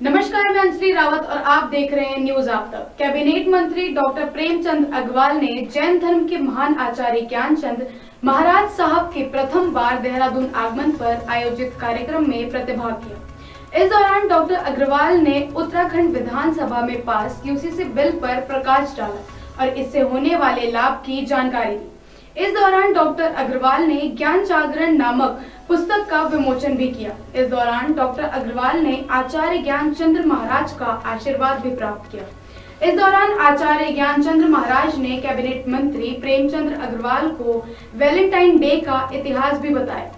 नमस्कार, मैं अंजलि रावत और आप देख रहे हैं न्यूज आप तक। कैबिनेट मंत्री डॉक्टर प्रेमचंद अग्रवाल ने जैन धर्म के महान आचार्य ज्ञानचंद महाराज साहब के प्रथम बार देहरादून आगमन पर आयोजित कार्यक्रम में प्रतिभाग किया। इस दौरान डॉक्टर अग्रवाल ने उत्तराखंड विधानसभा में पास यूसीसी बिल पर प्रकाश डाला और इससे होने वाले लाभ की जानकारी दी। इस दौरान डॉक्टर अग्रवाल ने ज्ञान जागरण नामक पुस्तक का विमोचन भी किया। इस दौरान डॉक्टर अग्रवाल ने आचार्य ज्ञानचंद्र महाराज का आशीर्वाद भी प्राप्त किया। इस दौरान आचार्य ज्ञानचंद्र महाराज ने कैबिनेट मंत्री प्रेमचंद अग्रवाल को वैलेंटाइन डे का इतिहास भी बताया।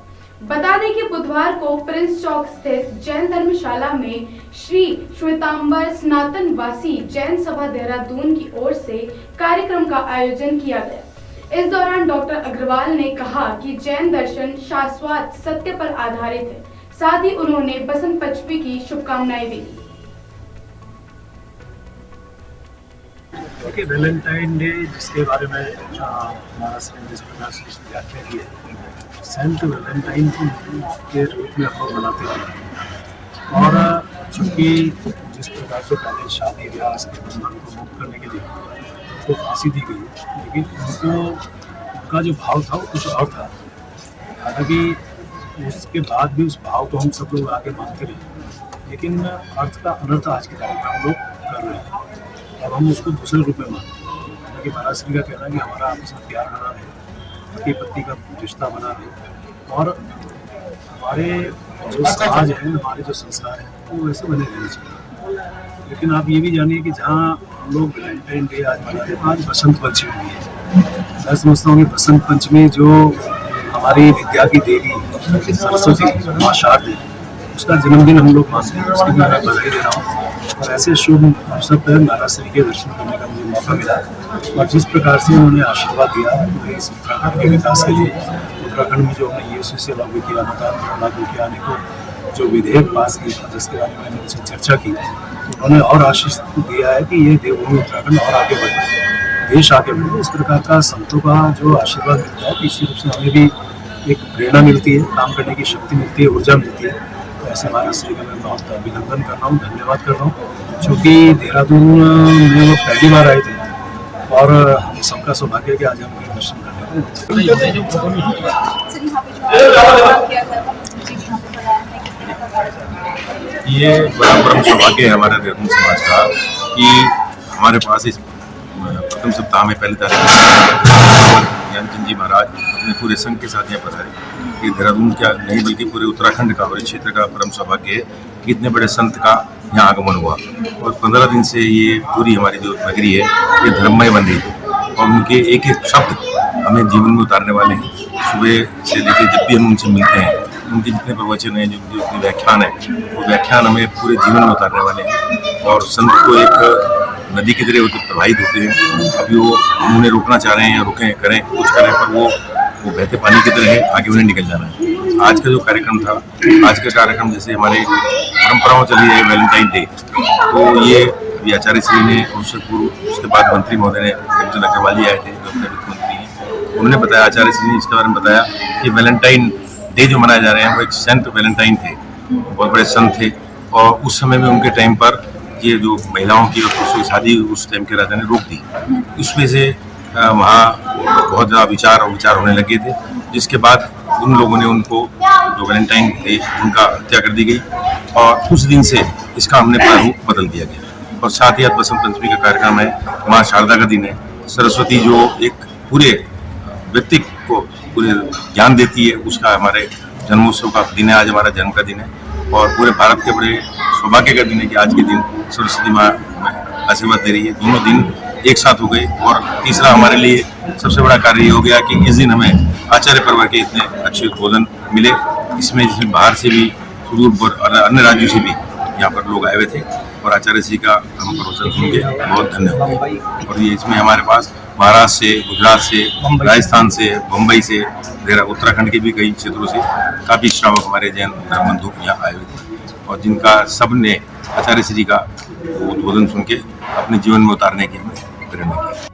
बता दें कि बुधवार को प्रिंस चौक स्थित जैन धर्मशाला में श्री श्वेतांबर सनातनवासी जैन सभा देहरादून की ओर से कार्यक्रम का आयोजन किया गया। इस दौरान डॉक्टर अग्रवाल ने कहा कि जैन दर्शन शाश्वत सत्य पर आधारित है। साथ ही उन्होंने बसंत पंचमी की शुभकामनाएं भी दी। देखिए, वैलेंटाइन डे जिसके बारे में महाराज ने जिस प्रकार से उसकी व्याख्या की है, सेंट वैलेंटाइन के रूप में हम मनाते हैं। और चूँकि जिस प्रकार से पहले शादी ब्याह के बंधन को मुक्त करने के लिए उनको फांसी दी गई, लेकिन उनका जो भाव था वो कुछ और था। हालांकि उसके बाद भी उस भाव को हम सब लोग आगे मानते रहे, लेकिन अर्थ का अनर्थ आज के टाइम में हम लोग कर रहे हैं। अब हम उसको दूसरे रूप में मानते हैं। हालांकि महाराज श्री का कहना है कि हमारा आपस में प्यार बना रहे, पति पत्नी का रिश्ता बना रहे और हमारे जो समाज है, हमारे जो संस्कार हैं वो वैसे बने रहने चाहिए। लेकिन आप ये भी जानिए कि जहाँ हम लोग वैलेंटाइन डे आज मनाते हैं, आज बसंत पंचमी भी है। मैं समझता हूँ कि बसंत पंचमी जो हमारी विद्या की देवी सरस्वती माँ शारदा, उसका जन्मदिन हम लोग मानते हैं। उसकी मैं बधाई दे रहा हूँ। और ऐसे शुभ अवसर पर महाराज श्री के दर्शन करने का मुझे मौका मिला और जिस प्रकार से उन्होंने आशीर्वाद दिया इस उत्तराखंड के विकास के लिए, उत्तराखंड में जो हमने यूसीसी लागू किया, मकान लागू किया, अनेकों जो विधेयक पास किए था जिसके बारे में मैंने उनसे चर्चा की, उन्होंने और आशीष दिया है कि ये देवभूमि उत्तराखंड और आगे बढ़े, देश आगे बढ़े। इस प्रकार का संतों का जो आशीर्वाद मिलता है, निश्चित रूप से हमें भी एक प्रेरणा मिलती है, काम करने की शक्ति मिलती है, ऊर्जा मिलती है। तो ऐसे महाराज श्री का मैं बहुत अभिनंदन कर रहा हूँ, धन्यवाद कर रहा हूँ। चूँकि देहरादून में वो पहली बार आए थे और हम सबका सौभाग्य है कि आज हम उनके दर्शन करने ये बड़ा परम सौभाग्य है हमारे देहरादून समाज का कि हमारे पास इस प्रथम सप्ताह में पहली तारीख ज्ञानचंद जी महाराज अपने पूरे संघ के साथ यहाँ पधारे। ये देहरादून क्या नहीं बल्कि पूरे उत्तराखंड का और इस क्षेत्र का परम सौभाग्य है कि इतने बड़े संत का यहाँ आगमन हुआ। और 15 दिन से ये पूरी हमारी जो नगरी है ये धर्ममय बन रही है और उनके एक एक शब्द हमें जीवन में उतारने वाले हैं। सुबह से लेकर जब भी हम उनसे मिलते हैं, उनके जितने प्रवचन हैं, जो अपने व्याख्यान है, वो व्याख्यान हमें पूरे जीवन में उतारने वाले हैं। और संत को एक नदी की तरह होते प्रवाहित होते हैं। अभी वो हम उन्हें रोकना चाह रहे हैं या रुकें करें कुछ करें, पर वो बहते पानी की तरह है, आगे उन्हें निकल जाना है। आज का जो कार्यक्रम था, आज का कार्यक्रम जैसे हमारे परंपराओं चली है वैलेंटाइन डे, तो ये अभी आचार्य श्री ने उससे पूर्व, उसके बाद मंत्री महोदय ने प्रेमचंद अग्रवाल जी आए थे जो अपने वित्त मंत्री हैं, उन्होंने बताया, आचार्य श्री ने इसके बारे में बताया कि वैलेंटाइन डे जो मनाए जा रहे हैं वो एक सेंट वैलेंटाइन थे, बहुत बड़े संत थे। और उस समय में उनके टाइम पर ये जो महिलाओं की और पुरुषों की शादी उस टाइम के राजा ने रोक दी। इस वजह से वहाँ बहुत ज़्यादा विचार होने लगे थे, जिसके बाद उन लोगों ने उनको जो वैलेंटाइन डे उनका हत्या कर दी गई और उस दिन से इसका हमने प्रारूप बदल दिया गया। और साथ ही आज बसंत पंचमी का कार्यक्रम है, माँ शारदा का दिन है। सरस्वती जो एक पूरे व्यक्ति को पूरे ज्ञान देती है, उसका हमारे जन्मोत्सव का दिन है। आज हमारा जन्म का दिन है और पूरे भारत के बड़े सौभाग्य का दिन है कि आज के दिन सरस्वती माँ हमें आशीर्वाद दे रही है। दोनों दिन एक साथ हो गए। और तीसरा हमारे लिए सबसे बड़ा कार्य ये हो गया कि इस दिन हमें आचार्य परिवार के इतने अच्छे उद्बोधन मिले, जिसमें बाहर से भी सुदूर और अन्य राज्यों से भी यहाँ पर लोग आए हुए थे और आचार्य जी का हम प्रवचन सुन के बहुत धन्य हो गए। और ये इसमें हमारे पास महाराष्ट्र से, गुजरात से, राजस्थान से, मुंबई से, उत्तराखंड के भी कई क्षेत्रों से काफ़ी श्रावक हमारे जैन धर्म बंधु यहाँ आए हुए थे और जिनका सब ने आचार्य श्री का उद्बोधन सुन के अपने जीवन में उतारने की हमें प्रेरणा की।